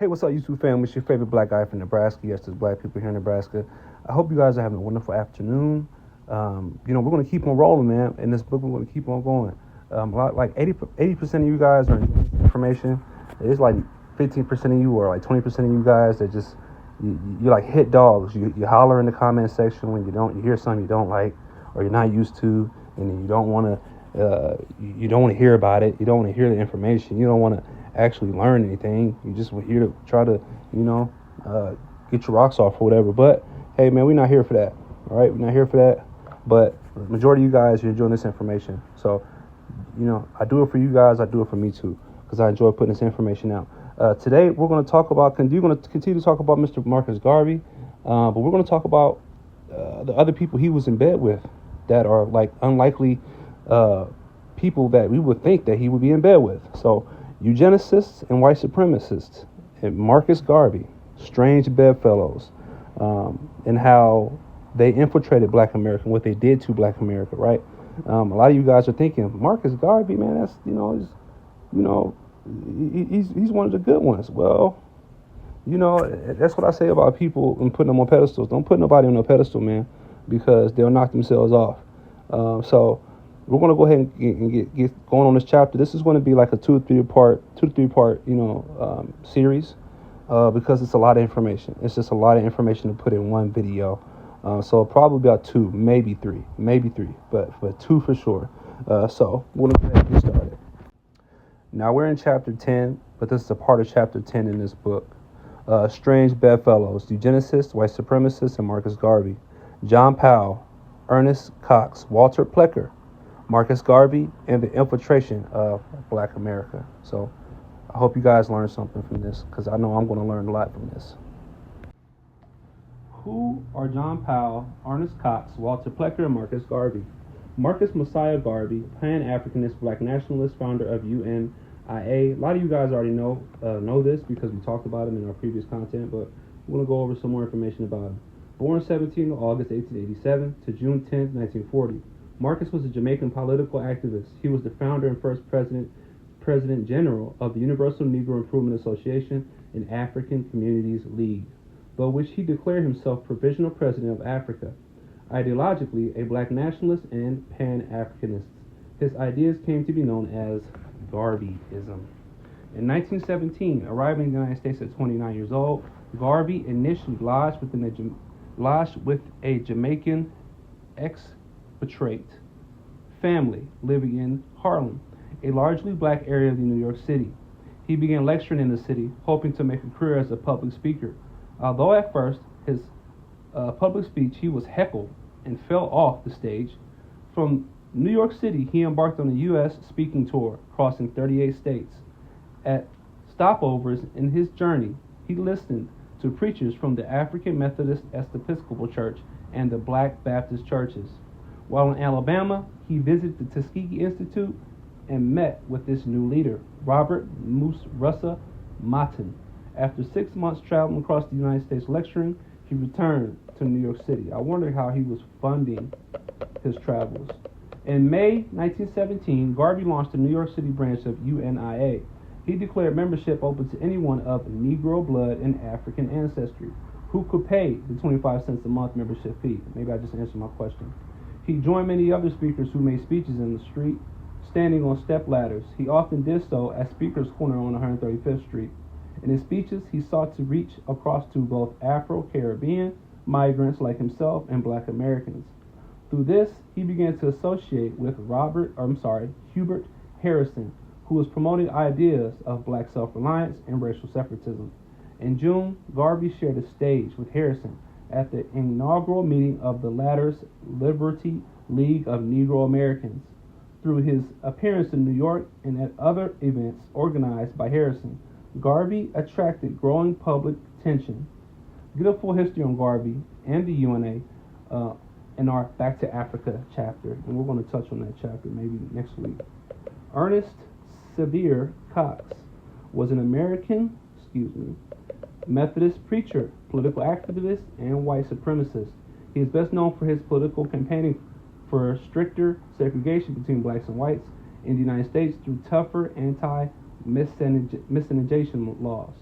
Hey, what's up, YouTube family? It's your favorite black guy from Nebraska. Yes, there's black people here in Nebraska. I hope you guys are having a wonderful afternoon. We're going to keep on rolling, man. In this book, we're going to keep on going. Like 80% of you guys are information. It's like 15% of you or like 20% of you guys that just, you like hit dogs. You holler in the comment section when you hear something you don't like or you're not used to, and you don't want to hear about it. You don't want to hear the information. You don't want to actually learn anything. You just here to try to, get your rocks off or whatever. But hey, man, we're not here for that. All right, we're not here for that. But the majority of you guys are enjoying this information. So, I do it for you guys. I do it for me too, because I enjoy putting this information out. Today we're going to talk about. We're going to continue to talk about Mr. Mrcus Garvey, but we're going to talk about the other people he was in bed with that are like unlikely people that we would think that he would be in bed with. So, Eugenicists and white supremacists, and Mrcus Garvey, strange bedfellows, and how they infiltrated Black America, what they did to Black America, right? A lot of you guys are thinking, Mrcus Garvey, man, that's he's one of the good ones. Well, that's what I say about people and putting them on pedestals. Don't put nobody on a pedestal, man, because they'll knock themselves off. So we're going to go ahead and get going on this chapter. This is going to be like a two to three part, series, because it's a lot of information. It's just a lot of information to put in one video. So probably about two, maybe three, but two for sure. So we're going to go ahead and get started. Now we're in chapter 10, but this is a part of chapter 10 in this book. Strange bedfellows, Eugenicists, white supremacists, and Mrcus Garvey. John Powell, Ernest Cox, Walter Plecker, Mrcus Garvey, and the infiltration of Black America. So I hope you guys learned something from this, because I know I'm going to learn a lot from this. Who are John Powell, Ernest Cox, Walter Plecker, and Mrcus Garvey? Mrcus Messiah Garvey, Pan-Africanist Black nationalist, founder of UNIA. A lot of you guys already know this because we talked about him in our previous content, but we're going to go over some more information about him. Born 17 August 1887 to June 10, 1940. Mrcus was a Jamaican political activist. He was the founder and first President General of the Universal Negro Improvement Association and African Communities League, by which he declared himself Provisional President of Africa. Ideologically, a Black nationalist and Pan-Africanist, his ideas came to be known as Garveyism. In 1917, arriving in the United States at 29 years old, Garvey initially lodged with a Jamaican expatriate family living in Harlem, a largely black area of New York City. He began lecturing in the city, hoping to make a career as a public speaker. Although at first his public speech he was heckled and fell off the stage, from New York City he embarked on a U.S. speaking tour, crossing 38 states. At stopovers in his journey, he listened to preachers from the African Methodist Episcopal Church and the Black Baptist churches. While in Alabama, he visited the Tuskegee Institute and met with this new leader, Robert Mrcus Martin. After 6 months traveling across the United States lecturing, he returned to New York City. I wonder how he was funding his travels. In May 1917, Garvey launched the New York City branch of UNIA. He declared membership open to anyone of Negro blood and African ancestry who could pay the 25 cents a month membership fee. Maybe I just answered my question. He joined many other speakers who made speeches in the street, standing on step ladders. He often did so at Speaker's Corner on 135th Street. In his speeches, he sought to reach across to both Afro-Caribbean migrants like himself and Black Americans. Through this, he began to associate with Hubert Harrison, who was promoting ideas of Black self-reliance and racial separatism. In June, Garvey shared a stage with Harrison at the inaugural meeting of the latter's Liberty League of Negro Americans. Through his appearance in New York and at other events organized by Harrison, Garvey attracted growing public attention. Get a full history on Garvey and the UNA in our Back to Africa chapter, and we're going to touch on that chapter maybe next week. Ernest Sevier Cox was an American, Methodist preacher, political activist, and white supremacist. He is best known for his political campaigning for stricter segregation between blacks and whites in the United States through tougher anti-miscegenation laws.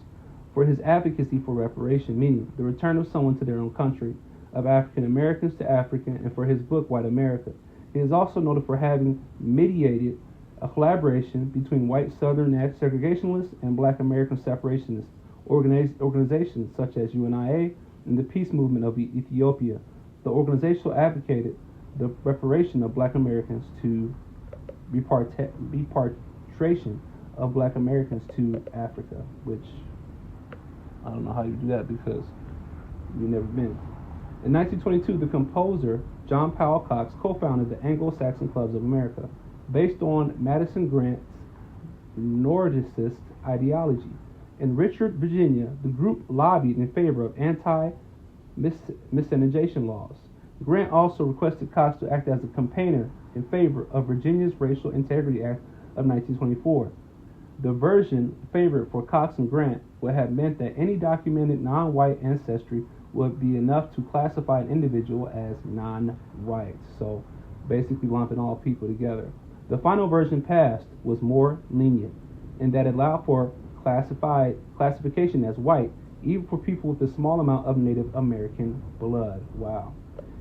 for his advocacy for reparation, meaning the return of someone to their own country, of African Americans to Africa, and for his book, White America. He is also noted for having mediated a collaboration between white Southern segregationists and black American separationist organizations such as UNIA and the Peace Movement of Ethiopia. The organization advocated the reparation of black Americans to repatriation of black Americans to Africa, which I don't know how you do that because you've never been. In 1922, the composer John Powell Cox co-founded the Anglo-Saxon Clubs of America, based on Madison Grant's Nordicist ideology. In Richmond, Virginia, the group lobbied in favor of anti-miscegenation laws. Grant also requested Cox to act as a campaigner in favor of Virginia's Racial Integrity Act of 1924. The version favored for Cox and Grant would have meant that any documented non-white ancestry would be enough to classify an individual as non-white. So basically lumping all people together. The final version passed was more lenient in that it allowed for classification as white, even for people with a small amount of Native American blood. Wow.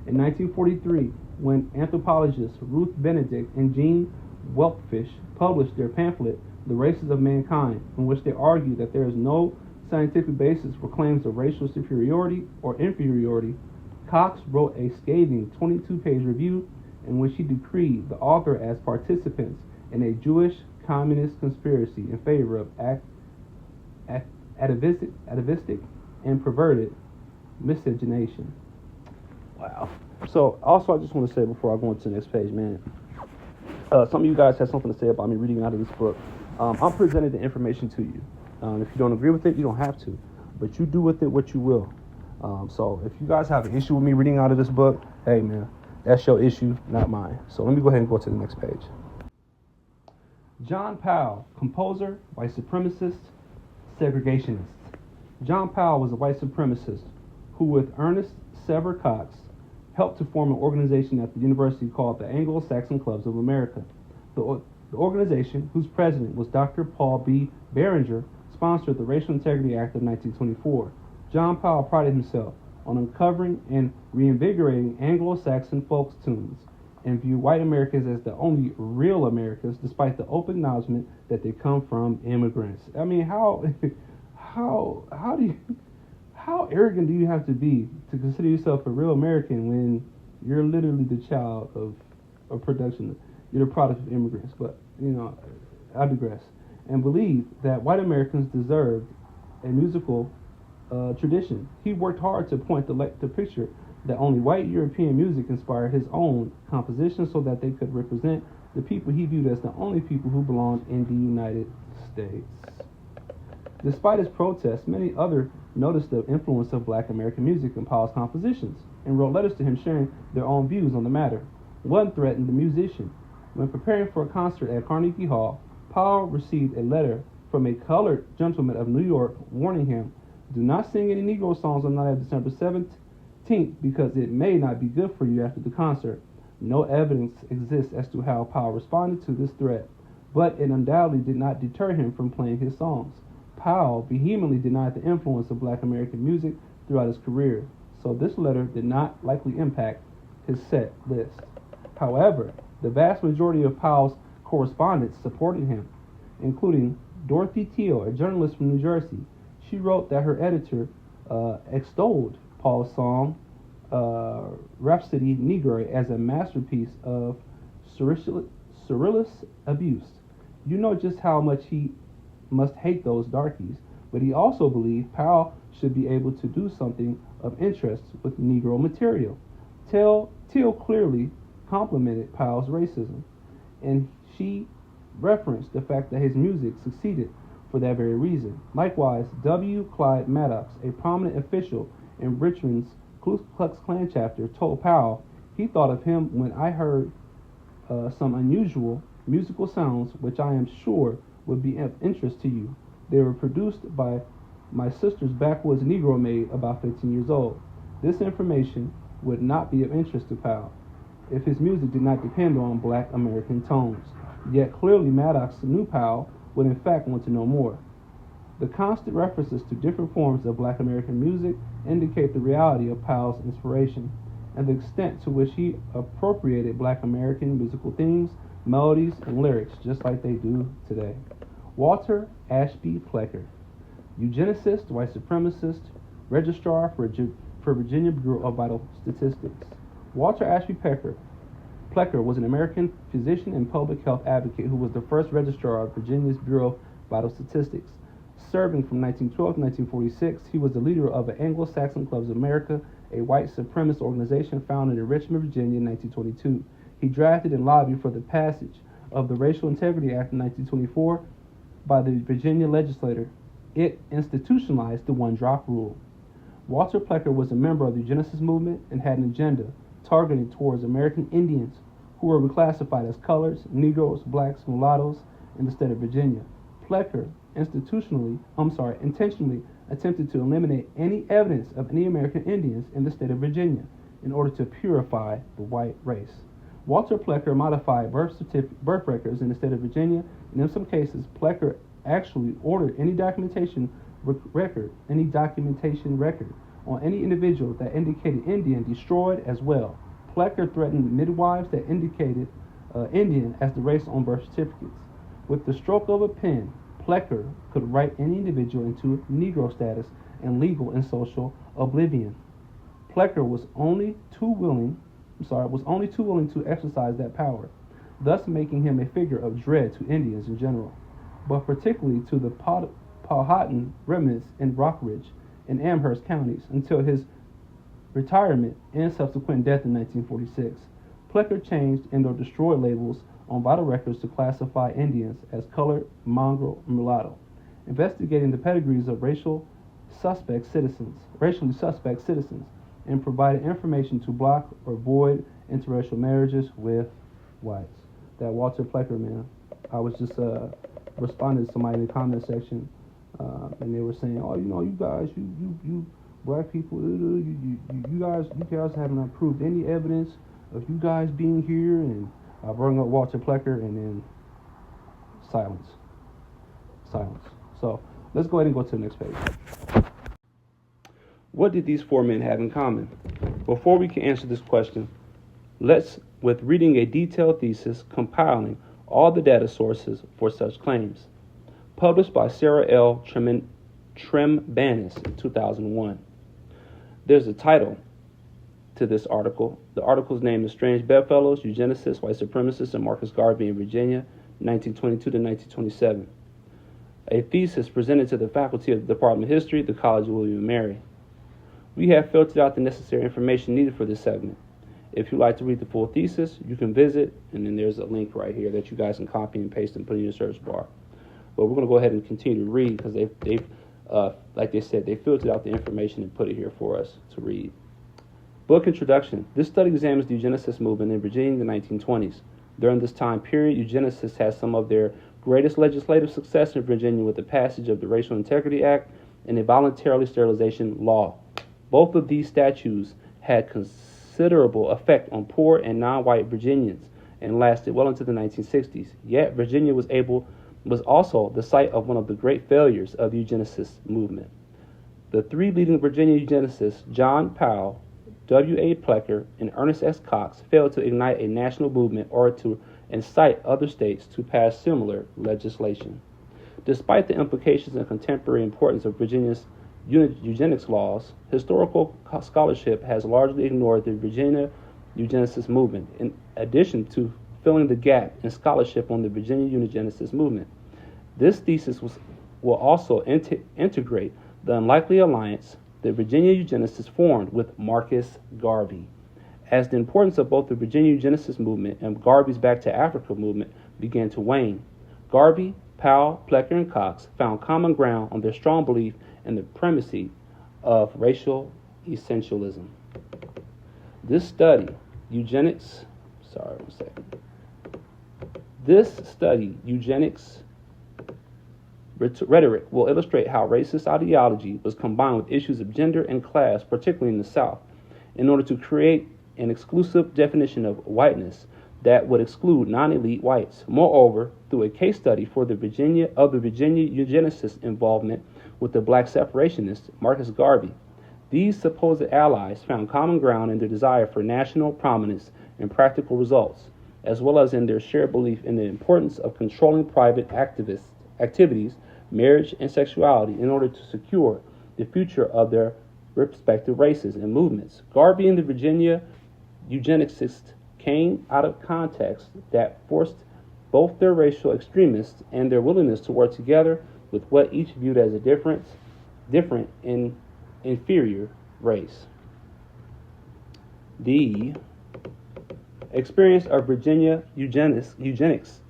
In 1943, when anthropologists Ruth Benedict and Jean Weltfish published their pamphlet, The Races of Mankind, in which they argued that there is no scientific basis for claims of racial superiority or inferiority, Cox wrote a scathing 22-page review in which he decreed the author as participants in a Jewish communist conspiracy in favor of atavistic and perverted miscegenation. Wow. So, also, I just want to say before I go into the next page, man, some of you guys have something to say about me reading out of this book. I'm presenting the information to you. If you don't agree with it, you don't have to, but you do with it what you will. So, if you guys have an issue with me reading out of this book, hey, man, that's your issue, not mine. So let me go ahead and go to the next page. John Powell, composer, white supremacist, segregationist. John Powell was a white supremacist who, with Ernest Sever Cox, helped to form an organization at the university called the Anglo-Saxon Clubs of America. The organization, whose president was Dr. Paul B. Barringer, sponsored the Racial Integrity Act of 1924. John Powell prided himself on uncovering and reinvigorating Anglo-Saxon folk tunes and viewed white Americans as the only real Americans, despite the open acknowledgement that they come from immigrants. I mean, how arrogant do you have to be to consider yourself a real American when you're literally the child of production? You're the product of immigrants. But, I digress. And believed that white Americans deserved a musical tradition. He worked hard to point the picture that only white European music inspired his own composition so that they could represent the people he viewed as the only people who belonged in the United States. Despite his protests, many others noticed the influence of black American music in Powell's compositions and wrote letters to him sharing their own views on the matter. One threatened the musician. When preparing for a concert at Carnegie Hall, Powell received a letter from a colored gentleman of New York warning him, "Do not sing any Negro songs on the night of December 17th because it may not be good for you after the concert." No evidence exists as to how Powell responded to this threat, but it undoubtedly did not deter him from playing his songs. Powell vehemently denied the influence of black American music throughout his career, so this letter did not likely impact his set list. However, the vast majority of Powell's correspondents supported him, including Dorothy Teal, a journalist from New Jersey. She wrote that her editor extolled Powell's song Rhapsody Negro as a masterpiece of surrealist abuse. You know just how much he must hate those darkies, but he also believed Powell should be able to do something of interest with Negro material. Teal clearly complimented Powell's racism, and she referenced the fact that his music succeeded for that very reason. Likewise, W. Clyde Maddox, a prominent official in Richmond's Ku Klux Klan chapter, told Powell he thought of him when I heard some unusual musical sounds which I am sure would be of interest to you. They were produced by my sister's backwoods Negro maid about 15 years old. This information would not be of interest to Powell if his music did not depend on black American tones. Yet clearly Maddox knew Powell would in fact want to know more. The constant references to different forms of Black American music indicate the reality of Powell's inspiration and the extent to which he appropriated Black American musical themes, melodies, and lyrics just like they do today. Walter Ashby Plecker, eugenicist, white supremacist, registrar for Virginia Bureau of Vital Statistics. Walter Ashby Plecker was an American physician and public health advocate who was the first registrar of Virginia's Bureau of Vital Statistics. Serving from 1912 to 1946, he was the leader of the Anglo-Saxon Clubs of America, a white supremacist organization founded in Richmond, Virginia in 1922. He drafted and lobbied for the passage of the Racial Integrity Act in 1924 by the Virginia legislature. It institutionalized the one-drop rule. Walter Plecker was a member of the Eugenicists movement and had an agenda targeted towards American Indians who were reclassified as colors, Negroes, blacks, mulattoes in the state of Virginia. Plecker intentionally attempted to eliminate any evidence of any American Indians in the state of Virginia in order to purify the white race. Walter Plecker modified birth records in the state of Virginia, and in some cases, Plecker actually ordered any documentation record on any individual that indicated Indian destroyed as well. Plecker threatened midwives that indicated Indian as the race on birth certificates. With the stroke of a pen, Plecker could write any individual into Negro status and legal and social oblivion. Plecker was only too willing to exercise that power, thus making him a figure of dread to Indians in general, but particularly to the Powhatan remnants in Rockridge and Amherst counties until his retirement and subsequent death in 1946. Plecker changed and/or destroyed labels on vital records to classify Indians as colored, mongrel, and mulatto, investigating the pedigrees of racially suspect citizens, and provided information to block or void interracial marriages with whites. That Walter Plecker, man. I was just responding to somebody in the comment section, and they were saying, "Oh, you guys, you black people, you guys haven't proved any evidence of you guys being here." And I brought up Walter Plecker, and then silence. So let's go ahead and go to the next page. What did these four men have in common? Before we can answer this question, with reading a detailed thesis compiling all the data sources for such claims, published by Sarah L. Trembanis in 2001. There's a title to this article. The article's name is Strange Bedfellows, Eugenicists, White Supremacists, and Mrcus Garvey in Virginia, 1922 to 1927. A thesis presented to the faculty of the Department of History, the College of William & Mary. We have filtered out the necessary information needed for this segment. If you'd like to read the full thesis, you can visit, and then there's a link right here that you guys can copy and paste and put in your search bar. But we're going to go ahead and continue to read because they've like they said, they filtered out the information and put it here for us to read. Book introduction. This study examines the eugenicist movement in Virginia in the 1920s. During this time period, eugenicists had some of their greatest legislative success in Virginia with the passage of the Racial Integrity Act and a voluntary sterilization law. Both of these statutes had considerable effect on poor and non-white Virginians and lasted well into the 1960s. Yet Virginia was also the site of one of the great failures of the eugenicist movement. The three leading Virginia eugenicists, John Powell, W.A. Plecker, and Ernest S. Cox, failed to ignite a national movement or to incite other states to pass similar legislation. Despite the implications and contemporary importance of Virginia's eugenics laws, historical scholarship has largely ignored the Virginia eugenicist movement, in addition to filling the gap in scholarship on the Virginia eugenicist movement. This thesis will also integrate the unlikely alliance the Virginia eugenicists formed with Mrcus Garvey. As the importance of both the Virginia eugenicist movement and Garvey's Back to Africa movement began to wane, Garvey, Powell, Plecker, and Cox found common ground on their strong belief in the primacy of racial essentialism. This study, eugenics, rhetoric will illustrate how racist ideology was combined with issues of gender and class, particularly in the South, in order to create an exclusive definition of whiteness that would exclude non-elite whites. Moreover, through a case study for the Virginia eugenicist involvement with the black separationist Marcus Garvey. These supposed allies found common ground in their desire for national prominence and practical results, as well as in their shared belief in the importance of controlling private activities, marriage, and sexuality in order to secure the future of their respective races and movements. Garvey and the Virginia Eugenicists came out of contexts that forced both their racial extremists and their willingness to work together with what each viewed as a different and inferior race. The experience of Virginia eugenics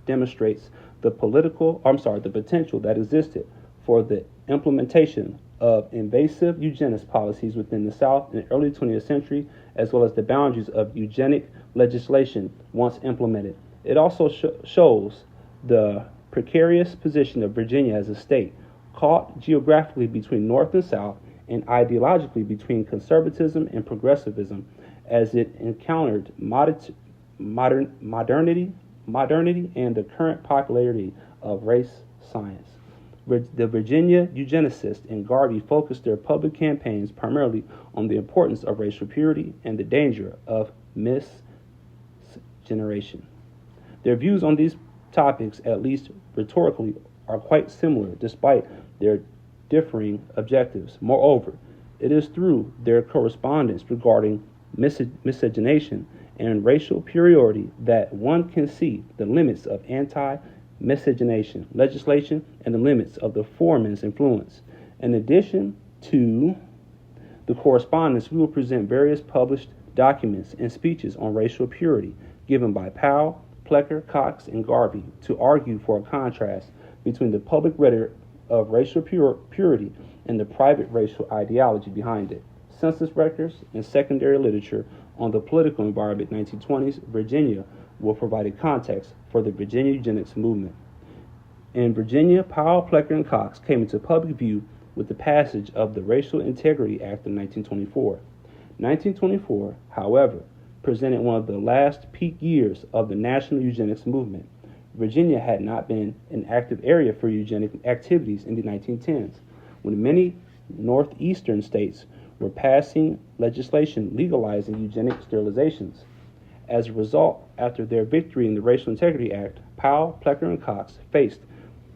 demonstrates the potential that existed for the implementation of invasive eugenics policies within the South in the early 20th century, as well as the boundaries of eugenic legislation once implemented. It also shows the precarious position of Virginia as a state, caught geographically between North and South, and ideologically between conservatism and progressivism, as it encountered modernity and the current popularity of race science. The Virginia Eugenicists and Garvey focused their public campaigns primarily on the importance of racial purity and the danger of miscegenation. Their views on these topics, at least rhetorically, are quite similar despite their differing objectives. Moreover, it is through their correspondence regarding miscegenation and racial superiority that one can see the limits of anti-miscegenation legislation and the limits of the foreman's influence. In addition to the correspondence, we will present various published documents and speeches on racial purity given by Powell, Plecker, Cox, and Garvey to argue for a contrast between the public rhetoric of racial purity and the private racial ideology behind it. Census records and secondary literature on the political environment in the 1920s, Virginia will provide a context for the Virginia eugenics movement. In Virginia, Powell, Plecker, and Cox came into public view with the passage of the Racial Integrity Act of 1924. 1924, however, presented one of the last peak years of the national eugenics movement. Virginia had not been an active area for eugenic activities in the 1910s, when many northeastern states were passing legislation legalizing eugenic sterilizations. As a result, after their victory in the Racial Integrity Act, Powell, Plecker, and Cox faced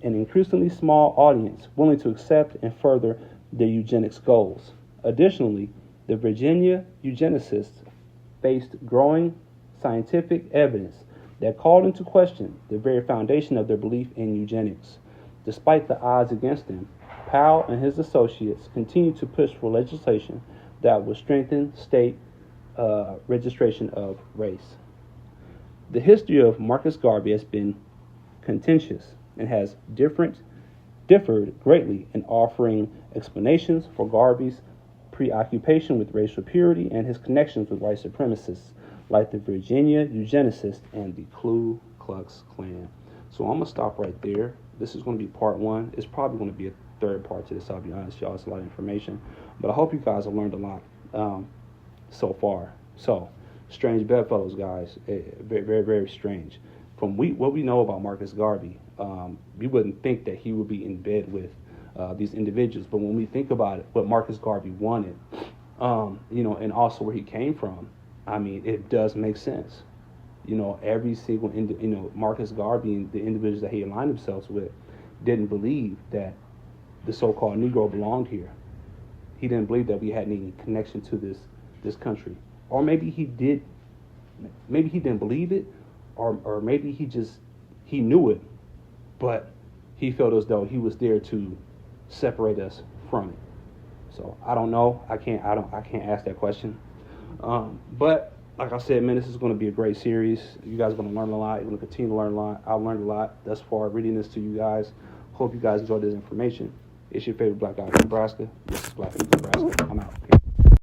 an increasingly small audience willing to accept and further their eugenics goals. Additionally, the Virginia Eugenicists faced growing scientific evidence that called into question the very foundation of their belief in eugenics. Despite the odds against them, Powell and his associates continued to push for legislation that would strengthen state registration of race. The history of Marcus Garvey has been contentious and has differed greatly in offering explanations for Garvey's preoccupation with racial purity and his connections with white supremacists like the Virginia Eugenicists and the Ku Klux Klan. So I'm going to stop right there. This is going to be part one. It's probably going to be a third part to this, I'll be honest, y'all. It's a lot of information. But I hope you guys have learned a lot so far. So, strange bedfellows, guys. Very, very, very strange. From what we know about Marcus Garvey, we wouldn't think that he would be in bed with these individuals. But when we think about it, what Marcus Garvey wanted, and also where he came from, I mean, it does make sense. Every single, Marcus Garvey and the individuals that he aligned himself with didn't believe that the so-called Negro belonged here. He didn't believe that we had any connection to this country. Or maybe he did, maybe he didn't believe it, or maybe he knew it, but he felt as though he was there to separate us from it. So I don't know. I can't ask that question. But like I said, man, this is going to be a great series. You guys are going to learn a lot. You're going to continue to learn a lot. I've learned a lot thus far reading this to you guys. Hope you guys enjoyed this information. It's your favorite black guy from Nebraska. This is Black from Nebraska. I'm out.